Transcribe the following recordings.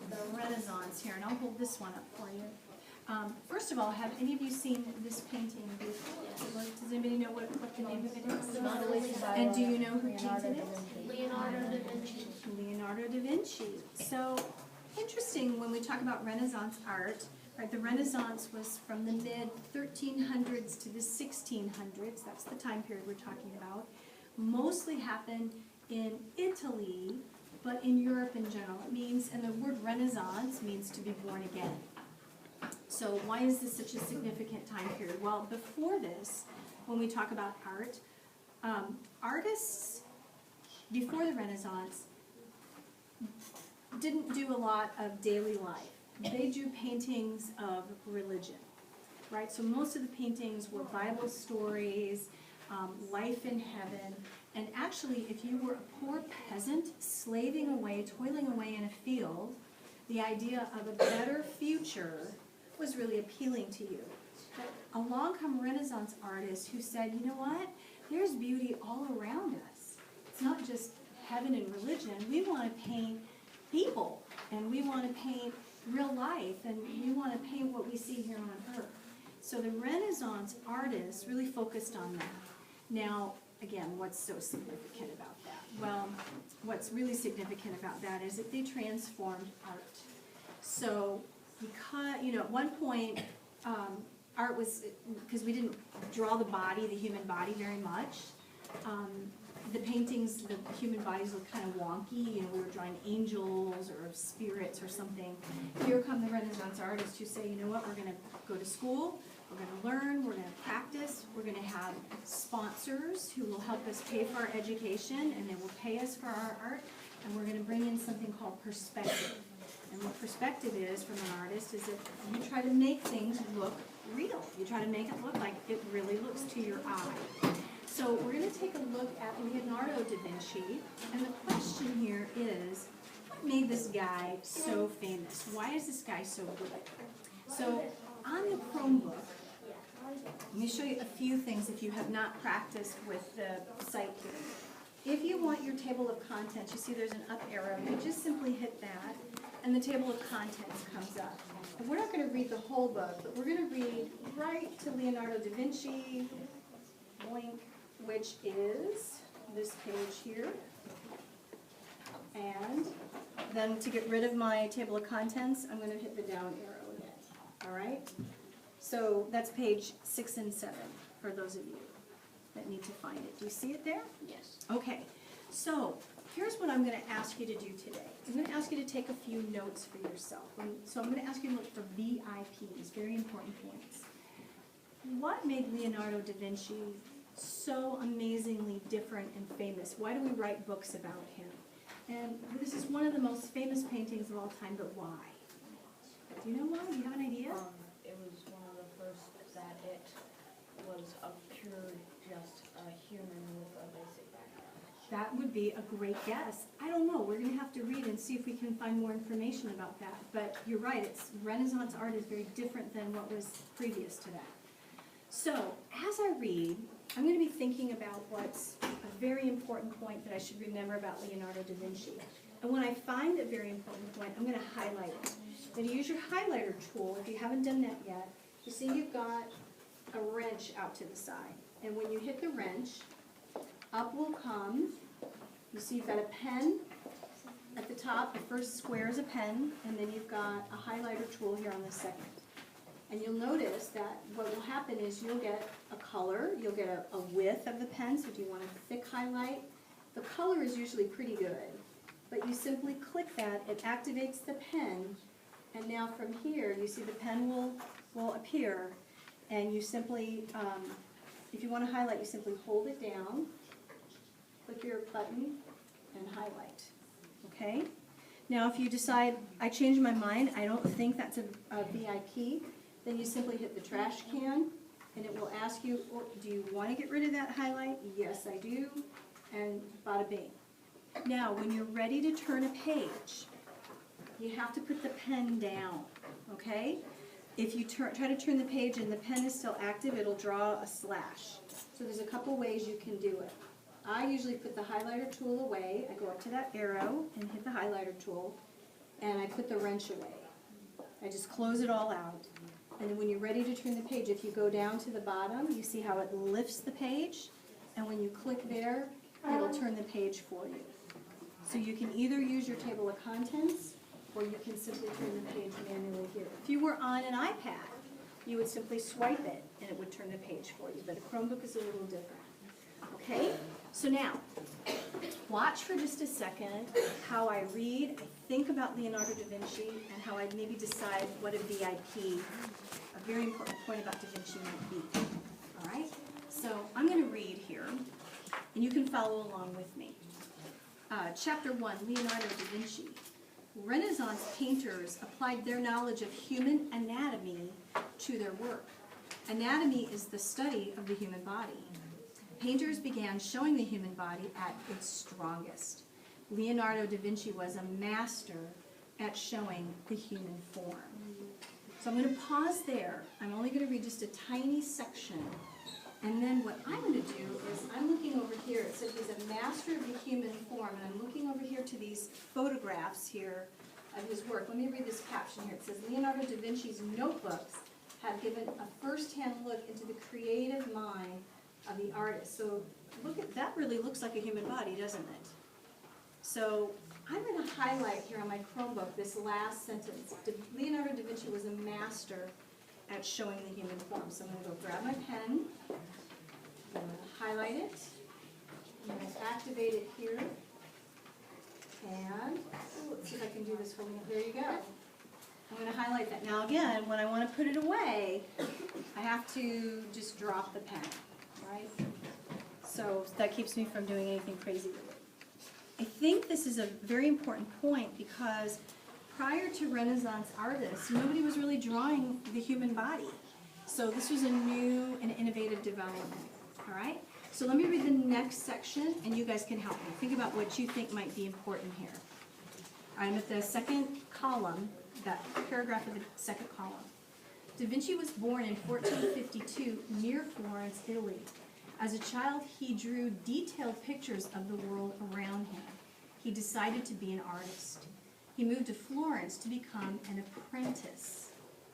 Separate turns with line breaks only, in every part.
the Renaissance here, and I'll hold this one up for you. First of all, have any of you seen this painting before? Does anybody know what the name of it is? And do you know who painted it?
Leonardo da Vinci.
Leonardo da Vinci. So, interesting when we talk about Renaissance art, right? The Renaissance was from the mid-1300s to the 1600s. That's the time period we're talking about. Mostly happened in Italy, but in Europe in general. It means, and the word Renaissance means to be born again. So why is this such a significant time period? Well, before this, when we talk about art, artists before the Renaissance didn't do a lot of daily life. They do paintings of religion, right? So most of the paintings were Bible stories, life in heaven, and actually if you were a poor peasant slaving away, toiling away in a field, the idea of a better future was really appealing to you. But along come Renaissance artists who said, you know what, there's beauty all around us. It's not just heaven and religion. We want to paint people, and we want to paint real life, and we want to paint what we see here on earth. So the Renaissance artists really focused on that. Now, again, what's so significant about that? Well, what's really significant about that is that they transformed art. So, because, you know, at one point, art was, because we didn't draw the body, the human body very much, the paintings, the human bodies look kind of wonky. You know, we were drawing angels or spirits or something. Here come the Renaissance artists who say, you know what, we're going to go to school, we're going to learn, we're going to practice, we're going to have sponsors who will help us pay for our education, and they will pay us for our art, and we're going to bring in something called perspective. And what perspective is from an artist is that you try to make things look real. You try to make it look like it really looks to your eye. So we're going to take a look at Leonardo da Vinci, and the question here is, what made this guy so famous? Why is this guy so good? So on the Chromebook, let me show you a few things if you have not practiced with the site here. If you want your table of contents, you see there's an up arrow, you just simply hit that, and the table of contents comes up. And we're not going to read the whole book, but we're going to read right to Leonardo da Vinci, link, which is this page here. And then to get rid of my table of contents, I'm going to hit the down arrow again. All right? So that's page 6 and 7 for those of you that need to find it. Do you see it there?
Yes.
Okay. So here's what I'm going to ask you to do today. I'm going to ask you to take a few notes for yourself. So I'm going to ask you to look for VIPs, very important points. What made Leonardo da Vinci so amazingly different and famous? Why do we write books about him? And this is one of the most famous paintings of all time, but why? Do you know why? Do you have an idea?
It was one of the first that it was a pure, just a human with a basic background.
That would be a great guess. I don't know. We're going to have to read and see if we can find more information about that. But you're right. It's Renaissance art is very different than what was previous to that. So as I read, I'm going to be thinking about what's a very important point that I should remember about Leonardo da Vinci. And when I find a very important point, I'm going to highlight it. Then use your highlighter tool. If you haven't done that yet, you see you've got a wrench out to the side. And when you hit the wrench, up will come, you see you've got a pen at the top. The first square is a pen, and then you've got a highlighter tool here on the second. And you'll notice that what will happen is you'll get a color, you'll get a width of the pen, so if you want a thick highlight, the color is usually pretty good. But you simply click that, it activates the pen, and now from here, you see the pen will appear, and you simply, if you want to highlight, you simply hold it down, click your button, and highlight. Okay? Now if you decide, I changed my mind, I don't think that's a VIP, then you simply hit the trash can, and it will ask you, do you want to get rid of that highlight? Yes, I do, and bada bing. Now, when you're ready to turn a page, you have to put the pen down, okay? If you try to turn the page and the pen is still active, it'll draw a slash. So there's a couple ways you can do it. I usually put the highlighter tool away. I go up to that arrow and hit the highlighter tool. and I put the wrench away. I just close it all out. And then when you're ready to turn the page, if you go down to the bottom, you see how it lifts the page? And when you click there, it'll turn the page for you. So you can either use your table of contents, or you can simply turn the page manually here. If you were on an iPad, you would simply swipe it, and it would turn the page for you. But a Chromebook is a little different. Okay? So now, watch for just a second how I read, I think about Leonardo da Vinci, and how I maybe decide what a VIP, a very important point about da Vinci might be. All right? So I'm going to read here, and you can follow along with me. Chapter 1, Leonardo da Vinci. Renaissance painters applied their knowledge of human anatomy to their work. Anatomy is the study of the human body. Painters began showing the human body at its strongest. Leonardo da Vinci was a master at showing the human form. So I'm going to pause there. I'm only going to read just a tiny section. And then what I'm going to do is I'm looking over here. It says he's a master of the human form. And I'm looking over here to these photographs here of his work. Let me read this caption here. It says, Leonardo da Vinci's notebooks have given a first-hand look into the creative mind of the artist. So look at that, really looks like a human body, doesn't it? So I'm going to highlight here on my Chromebook this last sentence. Leonardo da Vinci was a master at showing the human form. So I'm going to go grab my pen, I'm going to highlight it, I'm going to activate it here, and let's see if I can do this holding it. There you go. I'm going to highlight that. Now again, when I want to put it away, I have to just drop the pen, right? So that keeps me from doing anything crazy with it. I think this is a very important point because prior to Renaissance artists, nobody was really drawing the human body. So this was a new and innovative development, all right? So let me read the next section, and you guys can help me. Think about what you think might be important here. I'm at the second column, that paragraph of the second column. Da Vinci was born in 1452 near Florence, Italy. As a child, he drew detailed pictures of the world around him. He decided to be an artist. He moved to Florence to become an apprentice.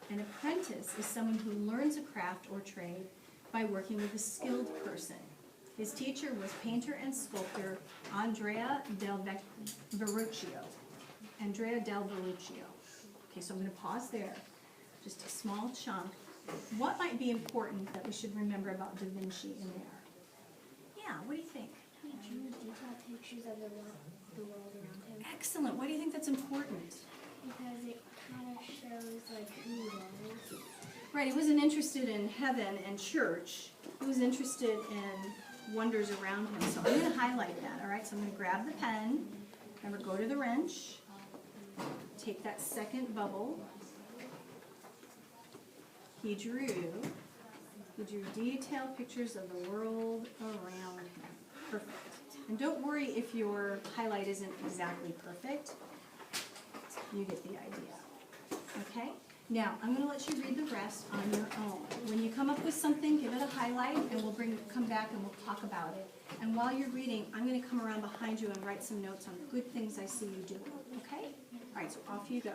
An apprentice is someone who learns a craft or trade by working with a skilled person. His teacher was painter and sculptor Andrea del Verrocchio. Andrea del Verrocchio. Okay, so I'm going to pause there. Just a small chunk. What might be important that we should remember about Da Vinci in there? Yeah, what do you think?
He drew detailed pictures of the world around him.
Excellent. Why do you think that's important?
Because it kind of shows like who he was.
Right, he wasn't interested in heaven and church. He was interested in wonders around him. So I'm going to highlight that, all right? So I'm going to grab the pen. Remember, go to the wrench. Take that second bubble. He drew detailed pictures of the world around him. Perfect. And don't worry if your highlight isn't exactly perfect. You get the idea. Okay? Now, I'm going to let you read the rest on your own. When you come up with something, give it a highlight, and we'll come back and we'll talk about it. And while you're reading, I'm going to come around behind you and write some notes on the good things I see you doing. Okay? All right, so off you go.